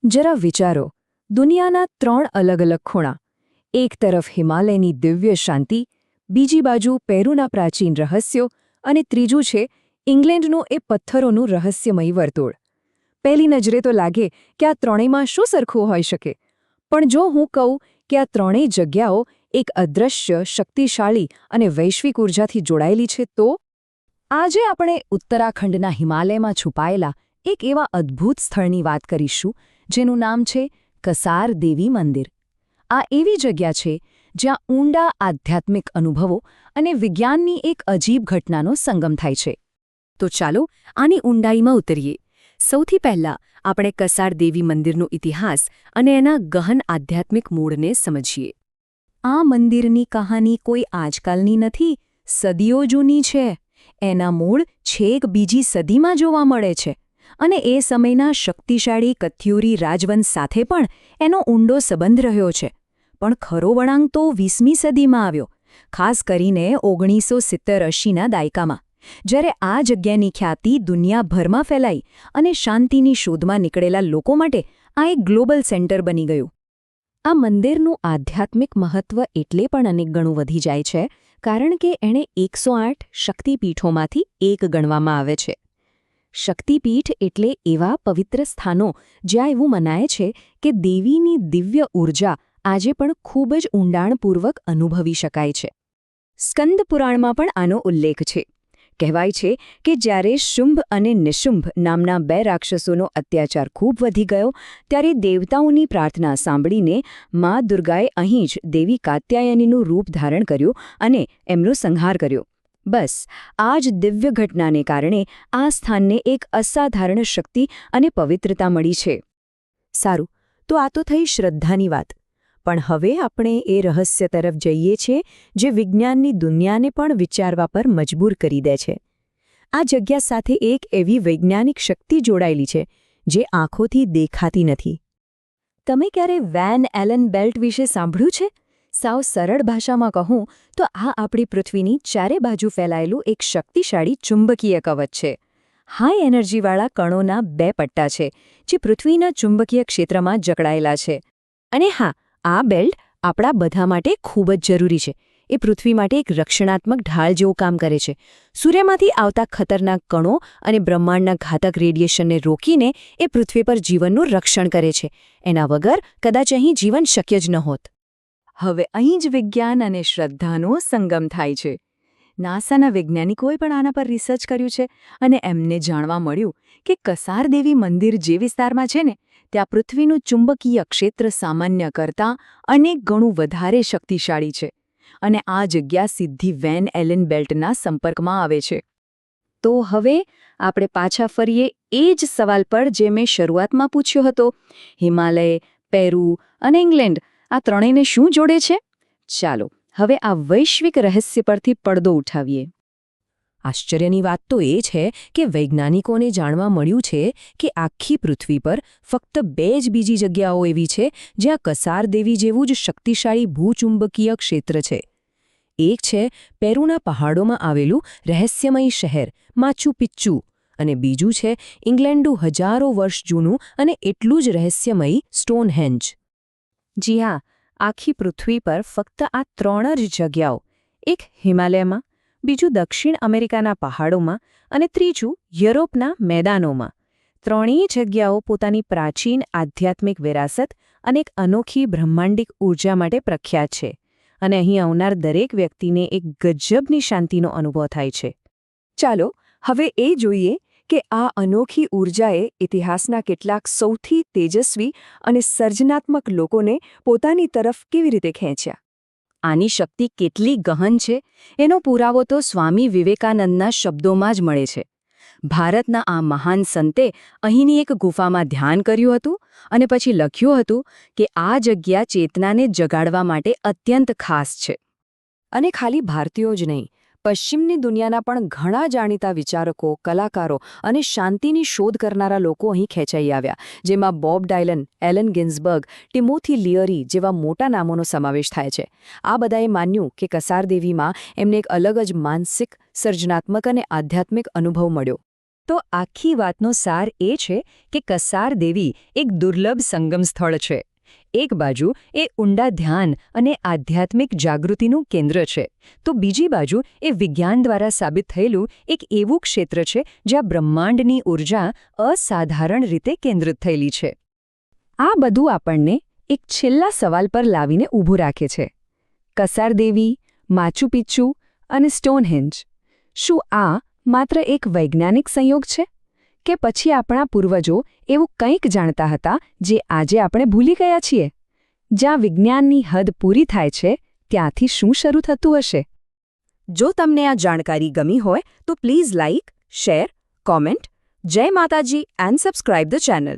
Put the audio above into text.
જરા વિચારો, દુનિયાના 3 અલગ અલગ ખૂણા, એક તરફ હિમાલયની દિવ્ય શાંતિ, બીજી બાજુ પેરુના પ્રાચીન રહસ્યો અને ત્રીજું છે ઇંગ્લેન્ડનું એ પથ્થરોનું રહસ્યમય વર્તુળ. પહેલી નજરે તો લાગે કે આ ત્રણેયમાં શું સરખું હોઈ શકે, પણ જો હું કહું કે આ ત્રણેય જગ્યાઓ એક અદૃશ્ય, શક્તિશાળી અને વૈશ્વિક ઉર્જાથી જોડાયેલી છે, તો આજે આપણે ઉત્તરાખંડના હિમાલયમાં છુપાયેલા એક એવા અદ્ભુત સ્થળની વાત કરીશું જેનું નામ છે કસાર દેવી મંદિર. આ એવી જગ્યા છે જ્યાં ઊંડા આધ્યાત્મિક અનુભવો અને વિજ્ઞાનની એક અજીબ ઘટનાનો સંગમ થાય છે. તો ચાલો આની ઊંડાઈમાં ઉતરીએ. સૌથી પહેલાં આપણે કસાર દેવી મંદિરનો ઇતિહાસ અને એના ગહન આધ્યાત્મિક મૂળને સમજીએ. આ મંદિરની કહાની કોઈ આજકાલની નથી, સદીઓ જૂની છે. એના મૂળ છેક બીજી સદીમાં જોવા મળે છે અને એ સમયના શક્તિશાળી કથ્યુરી રાજવંશ સાથે પણ એનો ઊંડો સંબંધ રહ્યો છે. પણ ખરો વળાંક તો 20મી સદીમાં આવ્યો, ખાસ કરીને 1970-80ના દાયકામાં, જ્યારે આ જગ્યાની ખ્યાતિ દુનિયાભરમાં ફેલાઈ અને શાંતિની શોધમાં નીકળેલા લોકો માટે આ એક ગ્લોબલ સેન્ટર બની ગયું. આ મંદિરનું આધ્યાત્મિક મહત્વ એટલે પણ અનેક ગણું વધી જાય છે કારણ કે એણે 108 શક્તિપીઠોમાંથી એક ગણવામાં આવે છે. શક્તિપીઠ એટલે એવા પવિત્ર સ્થાનો જ્યાં એવું મનાય છે કે દેવીની દિવ્ય ઊર્જા આજે પણ ખૂબ જ ઊંડાણપૂર્વક અનુભવી શકાય છે. સ્કંદ પુરાણમાં પણ આનો ઉલ્લેખ છે. કહેવાય છે કે જ્યારે શુંભ અને નિશુંભ નામના 2 રાક્ષસોનો અત્યાચાર ખૂબ વધી ગયો ત્યારે દેવતાઓની પ્રાર્થના સાંભળીને મા દુર્ગાએ અહીં જ દેવી કાત્યાયનીનું રૂપ ધારણ કર્યું અને એમનો સંહાર કર્યો. બસ આ જ દિવ્ય ઘટનાને કારણે આ સ્થાનને એક અસાધારણ શક્તિ અને પવિત્રતા મળી છે. સારું, તો આ તો થઈ શ્રદ્ધાની વાત. પણ હવે આપણે એ રહસ્ય તરફ જઈએ છીએ જે વિજ્ઞાનની દુનિયાને પણ વિચારવા પર મજબૂર કરી દે છે. આ જગ્યા સાથે એક એવી વૈજ્ઞાનિક શક્તિ જોડાયેલી છે જે આંખોથી દેખાતી નથી. તમે ક્યારે વેન એલન બેલ્ટ વિશે સાંભળ્યું છે? સાવ સરળ ભાષામાં કહું તો આ આપણી પૃથ્વીની ચારે બાજુ ફેલાયેલું એક શક્તિશાળી ચુંબકીય કવચ છે. હાઈ એનર્જીવાળા કણોના 2 પટ્ટા છે જે પૃથ્વીના ચુંબકીય ક્ષેત્રમાં જકડાયેલા છે. અને હા, આ બેલ્ટ આપણા બધા માટે ખૂબ જ જરૂરી છે. એ પૃથ્વી માટે એક રક્ષણાત્મક ઢાળ જેવું કામ કરે છે. સૂર્યમાંથી આવતા ખતરનાક કણો અને બ્રહ્માંડના ઘાતક રેડિયેશનને રોકીને એ પૃથ્વી પર જીવનનું રક્ષણ કરે છે. એના વગર કદાચ અહીં જીવન શક્ય જ નહોત. હવે અહીં જ વિજ્ઞાન અને શ્રદ્ધાનો સંગમ થાય છે. નાસાના વૈજ્ઞાનિકોએ પણ આના પર રિસર્ચ કર્યું છે અને એમને જાણવા મળ્યું કે કસાર દેવી મંદિર જે વિસ્તારમાં છે ને ત્યાં પૃથ્વીનું ચુંબકીય ક્ષેત્ર સામાન્ય કરતાં અનેક ગણું વધારે શક્તિશાળી છે અને આ જગ્યા સીધી વેન એલન બેલ્ટના સંપર્કમાં આવે છે. તો હવે આપણે પાછા ફરીએ એ જ સવાલ પર જે મેં શરૂઆતમાં પૂછ્યો હતો. હિમાલય, પેરુ અને ઇંગ્લેન્ડ આ ત્રણેયને શું જોડે છે? ચાલો હવે આ વૈશ્વિક રહસ્ય પરથી પડદો ઉઠાવીએ. આશ્ચર્યની વાત તો એ છે કે વૈજ્ઞાનિકોને જાણવા મળ્યું છે કે આખી પૃથ્વી પર ફક્ત 2 જ બીજી જગ્યાઓ એવી છે જ્યાં કસાર દેવી જેવું જ શક્તિશાળી ભૂચુંબકીય ક્ષેત્ર છે. એક છે પેરુના પહાડોમાં આવેલું રહસ્યમય શહેર માચુ પિચ્ચુ અને બીજું છે ઇંગ્લેન્ડનું હજારો વર્ષ જૂનું અને એટલું જ રહસ્યમય સ્ટોનહેન્જ. જી હા, આખી પૃથ્વી પર ફક્ત આ 3 જ જગ્યાઓ, એક હિમાલયમાં, બીજું દક્ષિણ અમેરિકાના પહાડોમાં અને ત્રીજું યુરોપના મેદાનોમાં. ત્રણેય જગ્યાઓ પોતાની પ્રાચીન આધ્યાત્મિક વિરાસત અને એક અનોખી બ્રહ્માંડિક ઊર્જા માટે પ્રખ્યાત છે અને અહીં આવનાર દરેક વ્યક્તિને એક ગજબની શાંતિનો અનુભવ થાય છે. ચાલો હવે એ જોઈએ કે આ અનોખી ઊર્જાએ ઇતિહાસના કેટલાક સૌથી તેજસ્વી અને સર્જનાત્મક લોકોને પોતાની તરફ કેવી રીતે ખેંચ્યા. આની શક્તિ કેટલી ગહન છે એનો પુરાવો તો સ્વામી વિવેકાનંદના શબ્દોમાં જ મળે છે. ભારતના આ મહાન સંતે અહીંની એક ગુફામાં ધ્યાન કર્યું હતું અને પછી લખ્યું હતું કે આ જગ્યા ચેતનાને જગાડવા માટે અત્યંત ખાસ છે. અને ખાલી ભારતીયો જ નહીં, પશ્ચિમની દુનિયાના પણ ઘણા જાણીતા વિચારકો, કલાકારો અને શાંતિની શોધ કરનારા લોકો અહીં ખેંચાઈ આવ્યા, જેમાં બોબ ડાયલન, એલન ગિન્ઝબર્ગ, ટિમોથી લિયરી જેવા મોટા નામોનો સમાવેશ થાય છે. આ બધાએ માન્યું કે કસાર દેવીમાં એમને એક અલગ જ માનસિક, સર્જનાત્મક અને આધ્યાત્મિક અનુભવ મળ્યો. તો આખી વાતનો સાર એ છે કે કસાર દેવી એક દુર્લભ સંગમ સ્થળ છે. એક બાજુ એ ઊંડા ધ્યાન અને આધ્યાત્મિક જાગૃતિનું કેન્દ્ર છે, તો બીજી બાજુ એ વિજ્ઞાન દ્વારા સાબિત થયેલું એક એવું ક્ષેત્ર છે જ્યાં બ્રહ્માંડની ઊર્જા અસાધારણ રીતે કેન્દ્રિત થયેલી છે. આ બધું આપણને એક છેલ્લા સવાલ પર લાવીને ઊભું રાખે છે. કસાર દેવી, માચુ પિચ્ચુ અને સ્ટોનહેન્જ, શું આ માત્ર એક વૈજ્ઞાનિક સંયોગ છે કે પછી આપણા પૂર્વજો એવું કંઈક જાણતા હતા જે આજે આપણે ભૂલી ગયા છીએ? જ્યાં વિજ્ઞાનની હદ પૂરી થાય છે ત્યાંથી શું શરૂ થતું હશે? જો તમને આ જાણકારી ગમી હોય તો પ્લીઝ લાઇક, શેર, કોમેન્ટ. જય માતાજી એન્ડ સબસ્ક્રાઇબ ધ ચેનલ.